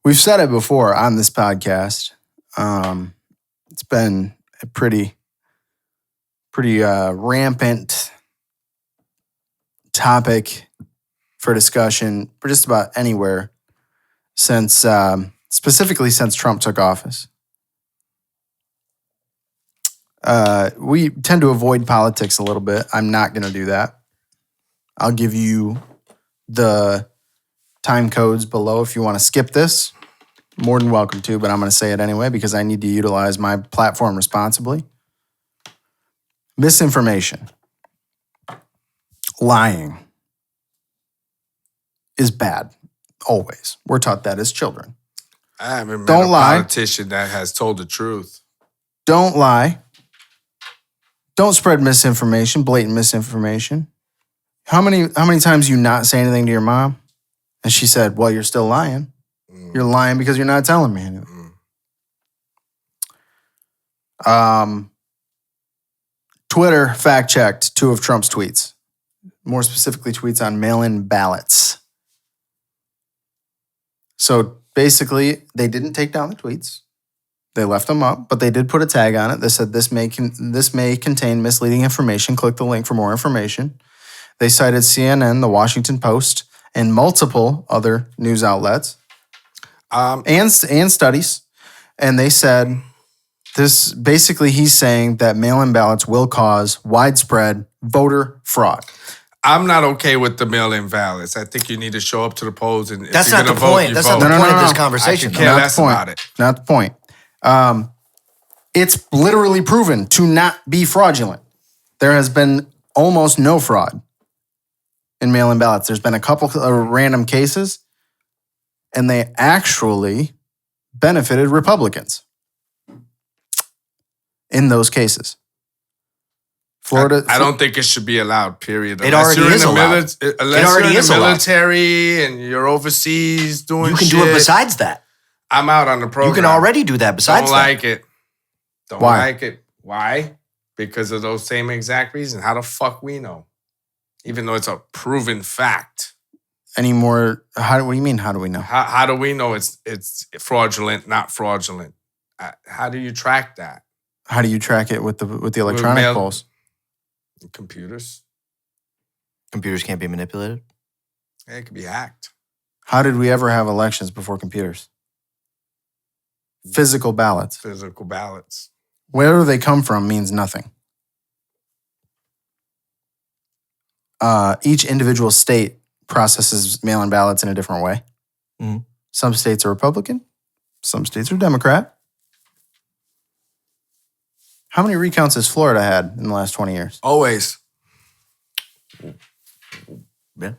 We've said it before on this podcast. It's been a pretty rampant topic for discussion for just about anywhere since, specifically since Trump took office. We tend to avoid politics a little bit. I'm not going to do that. I'll give you the time codes below if you want to skip this. More than welcome to, but I'm going to say it anyway because I need to utilize my platform responsibly. Misinformation. Lying is bad. Always. We're taught that as children. I haven't met a politician that has told the truth. Don't lie. Don't spread misinformation, blatant misinformation. How many times you not say anything to your mom? And she said, well, you're still lying. You're lying because you're not telling me anything. Twitter fact-checked 2 of Trump's tweets. More specifically, tweets on mail-in ballots. So basically, they didn't take down the tweets. They left them up, but they did put a tag on it. They said this may contain misleading information. Click the link for more information. They cited CNN, the Washington Post, and multiple other news outlets. And studies, and they said this. Basically, he's saying that mail-in ballots will cause widespread voter fraud. I'm not okay with the mail-in ballots. I think you need to show up to the polls, and that's not the point. That's not the point of this conversation. I care less about it. Not the point. It's literally proven to not be fraudulent. There has been almost no fraud in mail-in ballots. There's been a couple of random cases. And they actually benefited Republicans in those cases. Florida. I don't think it should be allowed, period. It already is allowed. Unless you're in the military and you're overseas doing shit. You can do it besides that. I'm out on the program. You can already do that besides that. Don't like it. Don't like it. Why? Because of those same exact reasons. How the fuck we know? Even though it's a proven fact. Anymore? What do you mean? How do we know? How do we know it's fraudulent, not fraudulent? How do you track that? How do you track it with the electronic polls? Computers. Computers can't be manipulated. Yeah, it could be hacked. How did we ever have elections before computers? Physical ballots. Physical ballots. Where they come from means nothing. Each individual state processes mail-in ballots in a different way. Mm-hmm. Some states are Republican. Some states are Democrat. How many recounts has Florida had in the last 20 years? Always. Yeah.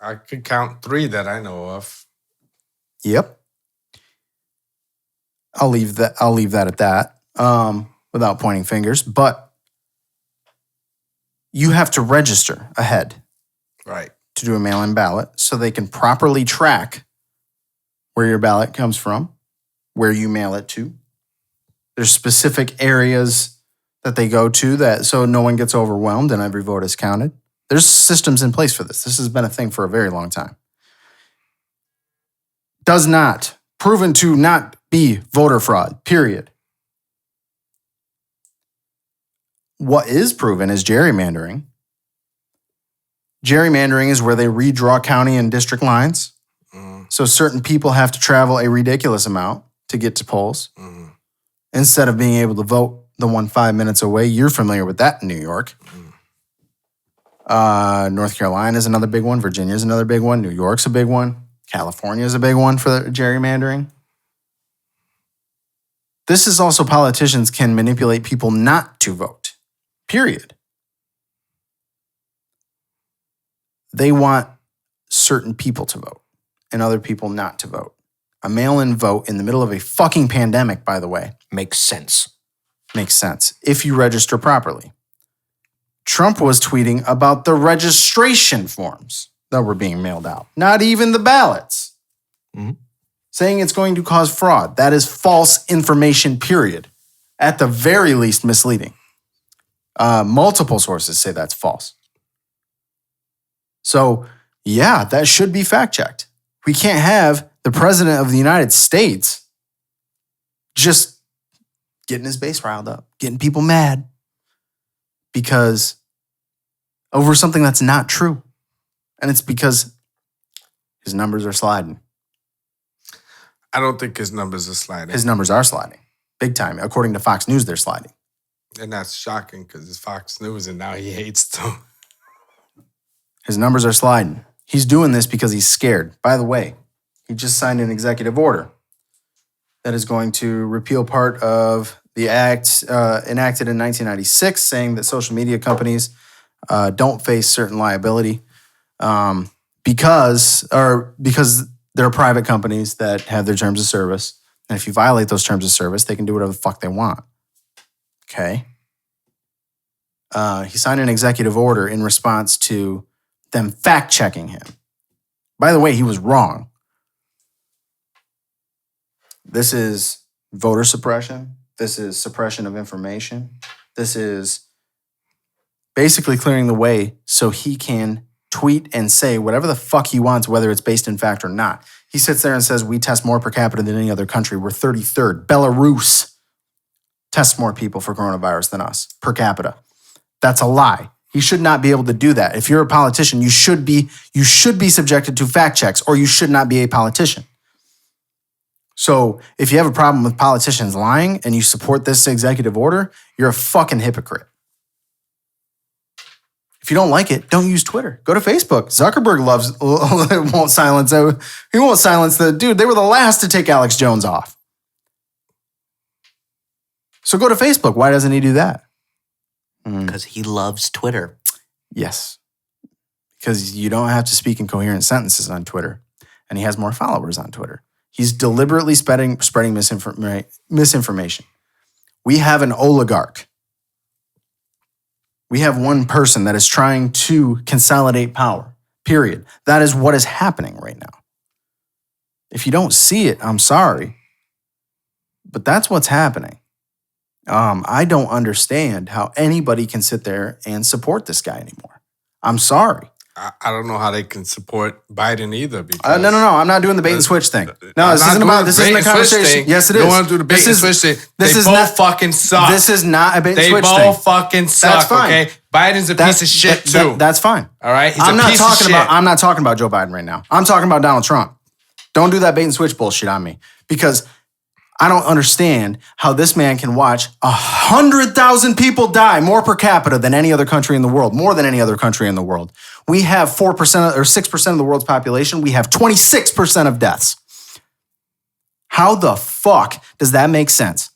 I could count 3 that I know of. Yep. I'll leave that at that. Without pointing fingers, but you have to register ahead. Right. To do a mail-in ballot so they can properly track where your ballot comes from, where you mail it to. There's specific areas that they go to so no one gets overwhelmed and every vote is counted. There's systems in place for this. This has been a thing for a very long time. Proven to not be voter fraud, period. What is proven is gerrymandering. Gerrymandering is where they redraw county and district lines. So certain people have to travel a ridiculous amount to get to polls. Instead of being able to vote the one 5 minutes away. You're familiar with that in New York. North Carolina is another big one. Virginia is another big one. New York's a big one. California is a big one for gerrymandering. This is also politicians can manipulate people not to vote. Period. They want certain people to vote and other people not to vote. A mail-in vote in the middle of a fucking pandemic, by the way. Makes sense. Makes sense if you register properly. Trump was tweeting about the registration forms that were being mailed out, not even the ballots. Saying it's going to cause fraud. That is false information, period. At the very least, misleading. Multiple sources say that's false. So Yeah, that should be fact-checked. We can't have the president of the United States just getting his base riled up, getting people mad because over something that's not true. And it's because his numbers are sliding. I don't think his numbers are sliding. His numbers are sliding. Big time. According to Fox News, they're sliding. And that's shocking because it's Fox News and now he hates them. His numbers are sliding. He's doing this because he's scared. By the way, he just signed an executive order that is going to repeal part of the act enacted in 1996, saying that social media companies don't face certain liability because they're private companies that have their terms of service. And if you violate those terms of service, they can do whatever the fuck they want. Okay? He signed an executive order in response to them fact-checking him. By the way, he was wrong. This is voter suppression. This is suppression of information. This is basically clearing the way so he can tweet and say whatever the fuck he wants, whether it's based in fact or not. He sits there and says, we test more per capita than any other country. We're 33rd. Belarus tests more people for coronavirus than us per capita. That's a lie. He should not be able to do that. If you're a politician, you should be subjected to fact checks, or you should not be a politician. So if you have a problem with politicians lying and you support this executive order, you're a fucking hypocrite. If you don't like it, don't use Twitter. Go to Facebook. Zuckerberg won't silence it. He won't silence the dude. They were the last to take Alex Jones off. So go to Facebook. Why doesn't he do that? Because he loves Twitter. Yes. Because you don't have to speak in coherent sentences on Twitter. And he has more followers on Twitter. He's deliberately spreading misinformation. We have an oligarch. We have one person that is trying to consolidate power, period. That is what is happening right now. If you don't see it, I'm sorry. But that's what's happening. I don't understand how anybody can sit there and support this guy anymore. I'm sorry. I don't know how they can support Biden either. Because No. I'm not doing the bait and switch thing. No, this isn't a conversation. Yes, it is. You don't want to do the bait and switch thing. They both fucking suck. This is not a bait and they switch thing. They both fucking suck. That's fine. Okay, Biden's a piece of shit too. That's fine. All right, I'm not talking about Joe Biden right now. I'm talking about Donald Trump. Don't do that bait and switch bullshit on me, because I don't understand how this man can watch 100,000 people die more per capita than any other country in the world, more than any other country in the world. We have 4% or 6% of the world's population. We have 26% of deaths. How the fuck does that make sense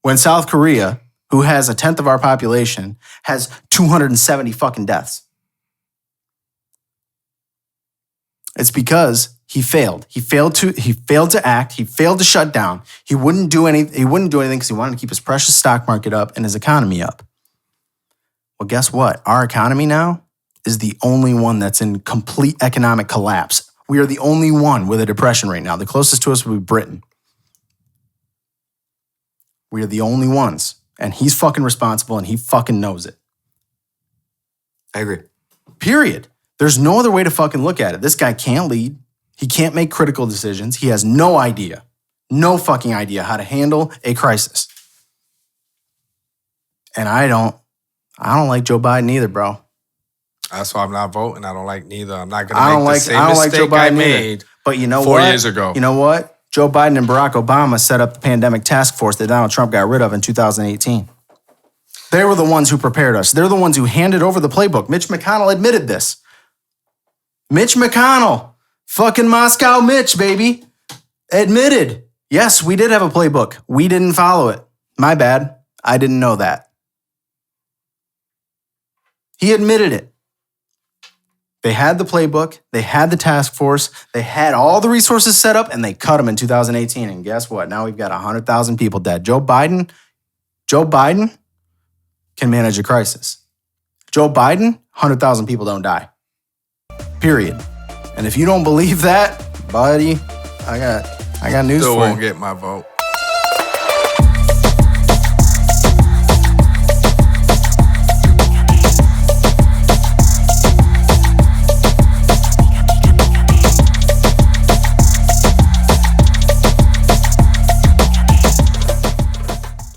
when South Korea, who has 1/10 of our population, has 270 fucking deaths? It's because he failed. He failed to act. He failed to shut down. He wouldn't do anything because he wanted to keep his precious stock market up and his economy up. Well, guess what? Our economy now is the only one that's in complete economic collapse. We are the only one with a depression right now. The closest to us would be Britain. We are the only ones. And he's fucking responsible and he fucking knows it. I agree. Period. There's no other way to fucking look at it. This guy can't lead. He can't make critical decisions. He has no fucking idea how to handle a crisis. And I don't like Joe Biden either, bro. That's why I'm not voting. I don't like neither. I'm not going to make the same mistake I made but you know 4 years ago. You know what? Joe Biden and Barack Obama set up the pandemic task force that Donald Trump got rid of in 2018. They were the ones who prepared us. They're the ones who handed over the playbook. Mitch McConnell admitted this. Mitch McConnell, fucking Moscow Mitch, baby, admitted, yes, we did have a playbook. We didn't follow it. My bad. I didn't know that. He admitted it. They had the playbook. They had the task force. They had all the resources set up, and they cut them in 2018. And guess what? Now we've got 100,000 people dead. Joe Biden can manage a crisis. Joe Biden, 100,000 people don't die. Period. And if you don't believe that, buddy, I got news Still for you. won't get my vote.